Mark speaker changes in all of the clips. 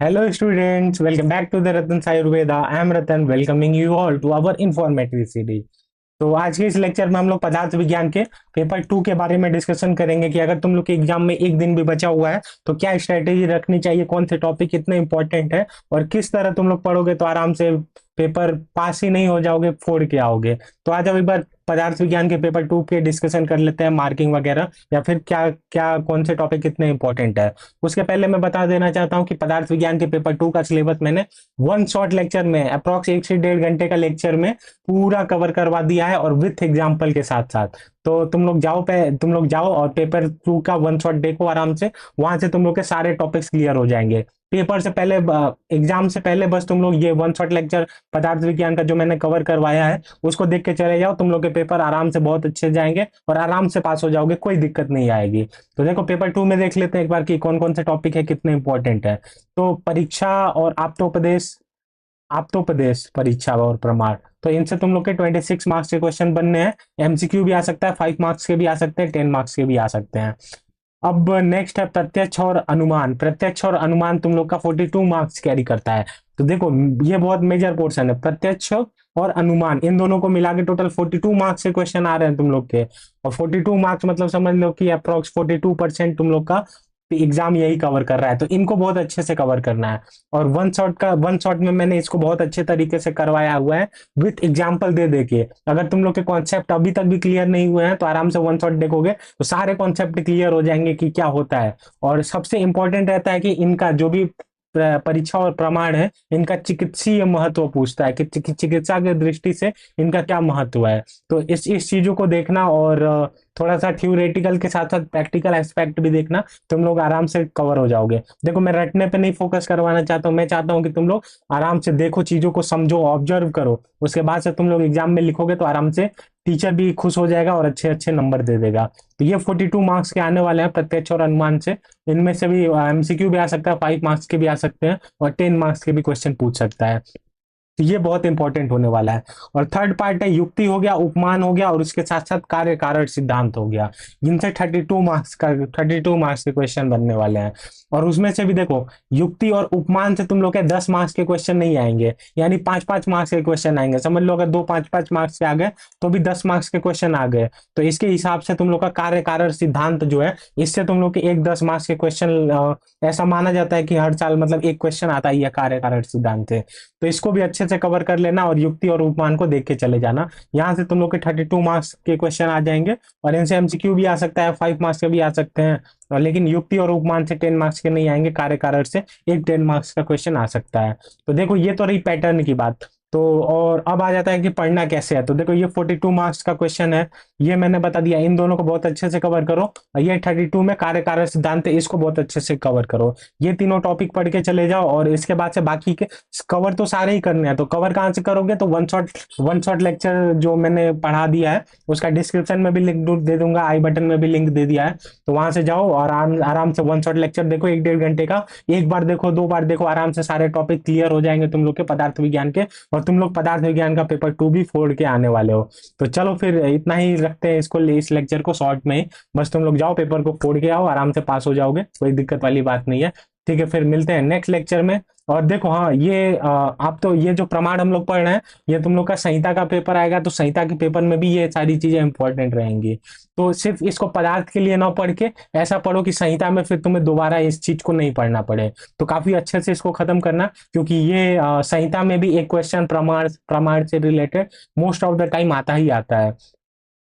Speaker 1: Hello students, welcome back to the Ratan Ayurveda. I am Ratan, welcoming you all to our informative series. तो आज के इस lecture में हम लोग पदार्थ विज्ञान के पेपर 2 के बारे में डिस्कशन करेंगे कि अगर तुम लोग के एग्जाम में एक दिन भी बचा हुआ है तो क्या स्ट्रेटेजी रखनी चाहिए, कौन से टॉपिक कितने इंपॉर्टेंट है और किस तरह तुम लोग पढ़ोगे तो आराम से पेपर पास ही नहीं हो जाओगे, फोड़ के आओगे। तो आज अब एक बार पदार्थ विज्ञान के पेपर 2 के डिस्कशन कर लेते हैं, मार्किंग वगैरह या फिर क्या क्या कौन से टॉपिक कितने इंपॉर्टेंट है। उसके पहले मैं बता देना चाहता हूँ कि पदार्थ विज्ञान के पेपर 2 का सिलेबस मैंने वन शॉर्ट लेक्चर में अप्रॉक्स 1 से 1.5 घंटे का लेक्चर में पूरा कवर करवा दिया है और विथ एग्जाम्पल के साथ साथ। तो तुम लोग जाओ और पेपर 2 का वन शॉट देखो आराम से, वहां से तुम लोग के सारे टॉपिक्स क्लियर हो जाएंगे। पेपर से पहले, एग्जाम से पहले बस तुम लोग ये वन शॉट लेक्चर पदार्थ विज्ञान का जो मैंने कवर करवाया है उसको देख के चले जाओ, तुम लोग के पेपर आराम से बहुत अच्छे जाएंगे और आराम से पास हो जाओगे, कोई दिक्कत नहीं आएगी। तो देखो पेपर 2 में देख लेते हैं एक बार कि कौन कौन से टॉपिक है, कितने इंपॉर्टेंट है। तो परीक्षा और आप्तोपदेश, आप्तोपदेश परीक्षा और प्रमाण, तो इनसे तुम लोग के 26 मार्क्स के क्वेश्चन बनने हैं। एमसीक्यू भी आ सकता है, 5 मार्क्स के भी आ सकते हैं, 10 मार्क्स के भी आ सकते हैं। अब नेक्स्ट है प्रत्यक्ष और अनुमान। प्रत्यक्ष और अनुमान तुम लोग का 42 मार्क्स कैरी करता है। तो देखो ये बहुत मेजर पोर्शन है, प्रत्यक्ष और अनुमान इन दोनों को मिला के टोटल 42 मार्क्स के क्वेश्चन आ रहे हैं तुम लोग के। और 42 मार्क्स मतलब समझ लो कि अप्रोक्स 42% तुम लोग का एग्जाम यही कवर कर रहा है, तो इनको बहुत अच्छे से कवर करना है। और वन शॉट में मैंने इसको बहुत अच्छे तरीके से करवाया हुआ है विथ एग्जाम्पल दे दे के। अगर तुम लोग के कॉन्सेप्ट अभी तक भी क्लियर नहीं हुए हैं तो आराम से वन शॉट देखोगे तो सारे कॉन्सेप्ट क्लियर हो जाएंगे कि क्या होता है। और सबसे इंपॉर्टेंट रहता है कि इनका जो भी परीक्षा और प्रमाण है इनका चिकित्सीय महत्व पूछता है कि चिकित्सा की दृष्टि से इनका क्या महत्व है। तो इस चीजों को देखना और थोड़ा सा थ्योरेटिकल के साथ साथ प्रैक्टिकल एस्पेक्ट भी देखना, तुम लोग आराम से कवर हो जाओगे। देखो मैं रटने पे नहीं फोकस करवाना चाहता हूँ, मैं चाहता हूँ कि तुम लोग आराम से देखो, चीजों को समझो, ऑब्जर्व करो, उसके बाद से तुम लोग एग्जाम में लिखोगे तो आराम से टीचर भी खुश हो जाएगा और अच्छे अच्छे नंबर दे देगा। तो ये 42 मार्क्स के आने वाले हैं प्रत्यक्ष और अनुमान से। इनमें से भी एमसीक्यू भी आ सकता है, 5 मार्क्स के भी आ सकते हैं और 10 मार्क्स के भी क्वेश्चन पूछ सकता है। तो ये बहुत इंपॉर्टेंट होने वाला है। और थर्ड पार्ट है युक्ति हो गया, उपमान हो गया और उसके साथ साथ कार्य कारण सिद्धांत हो गया। इनसे 32 मार्क्स के क्वेश्चन बनने वाले हैं। और उसमें से भी देखो युक्ति और उपमान से तुम लोग के 10 मार्क्स के क्वेश्चन नहीं आएंगे, यानी 5-5 मार्क्स के क्वेश्चन आएंगे। समझ लो अगर दो 5-5 मार्क्स के आ गए तो भी 10 मार्क्स के क्वेश्चन आ गए। तो इसके हिसाब से तुम लोग का कार्य कारण सिद्धांत जो है, इससे तुम लोग के एक 10 मार्क्स के क्वेश्चन ऐसा माना जाता है कि हर साल मतलब एक क्वेश्चन आता ही है कार्य कारण सिद्धांत से। तो इसको भी अच्छे से कवर कर लेना और युक्ति और उपमान को देख के चले जाना। यहाँ से तुम लोग के 32 मार्क्स के क्वेश्चन आ जाएंगे और इनसे एमसीक्यू भी आ सकता है, 5 मार्क्स के भी आ सकते हैं। लेकिन युक्ति और उपमान से 10 मार्क्स के नहीं आएंगे, कार्य कारण से एक 10 मार्क्स का क्वेश्चन आ सकता है। तो देखो ये तो रही पैटर्न की बात। तो और अब आ जाता है कि पढ़ना कैसे है। तो देखो ये 42 मार्क्स का क्वेश्चन है, ये मैंने बता दिया, इन दोनों को बहुत अच्छे से कवर करो। और ये 32 में कार्य कारण सिद्धांत है, इसको बहुत अच्छे से कवर करो। ये तीनों टॉपिक पढ़ के चले जाओ और इसके बाद से बाकी के कवर तो सारे ही करने हैं। तो कवर कहाँ से करोगे, तो वन शॉट लेक्चर जो मैंने पढ़ा दिया है उसका डिस्क्रिप्शन में भी लिंक दे दूंगा, आई बटन में भी लिंक दे दिया है। तो वहां से जाओ और आराम से वन शॉट लेक्चर देखो, 1-1.5 घंटे का। एक बार देखो, 2 बार देखो, आराम से सारे टॉपिक क्लियर हो जाएंगे तुम लोग के पदार्थ विज्ञान के। और तुम लोग पदार्थ विज्ञान का पेपर 2 भी फोड़ के आने वाले हो। तो चलो फिर इतना ही रखते हैं इसको, इस लेक्चर को शॉर्ट में ही। बस तुम लोग जाओ, पेपर को फोड़ के आओ, आराम से पास हो जाओगे, कोई दिक्कत वाली बात नहीं है। ठीक है, फिर मिलते हैं नेक्स्ट लेक्चर में। और देखो हाँ, ये आप तो ये जो प्रमाण हम लोग पढ़ रहे हैं ये तुम लोग का संहिता का पेपर आएगा, तो संहिता के पेपर में भी ये सारी चीजें इंपॉर्टेंट रहेंगी। तो सिर्फ इसको पदार्थ के लिए ना पढ़ के ऐसा पढ़ो कि संहिता में फिर तुम्हें दोबारा इस चीज को नहीं पढ़ना पड़े। तो काफी अच्छे से इसको खत्म करना, क्योंकि ये संहिता में भी एक क्वेश्चन प्रमाण प्रमाण से related most of the time आता ही आता है।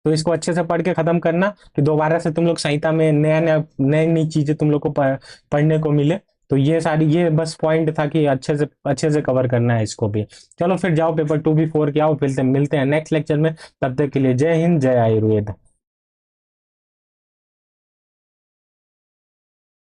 Speaker 1: तो इसको अच्छे से पढ़ के खत्म करना कि दोबारा से तुम लोग संहिता में नया नया नई नई चीजें तुम लोग को पढ़ने को मिले। तो ये बस पॉइंट था कि अच्छे से कवर करना है इसको भी। चलो फिर जाओ, पेपर 2 भी फोड़ के आओ, फिर मिलते हैं नेक्स्ट लेक्चर में। तब तक के लिए जय हिंद, जय आयुर्वेद।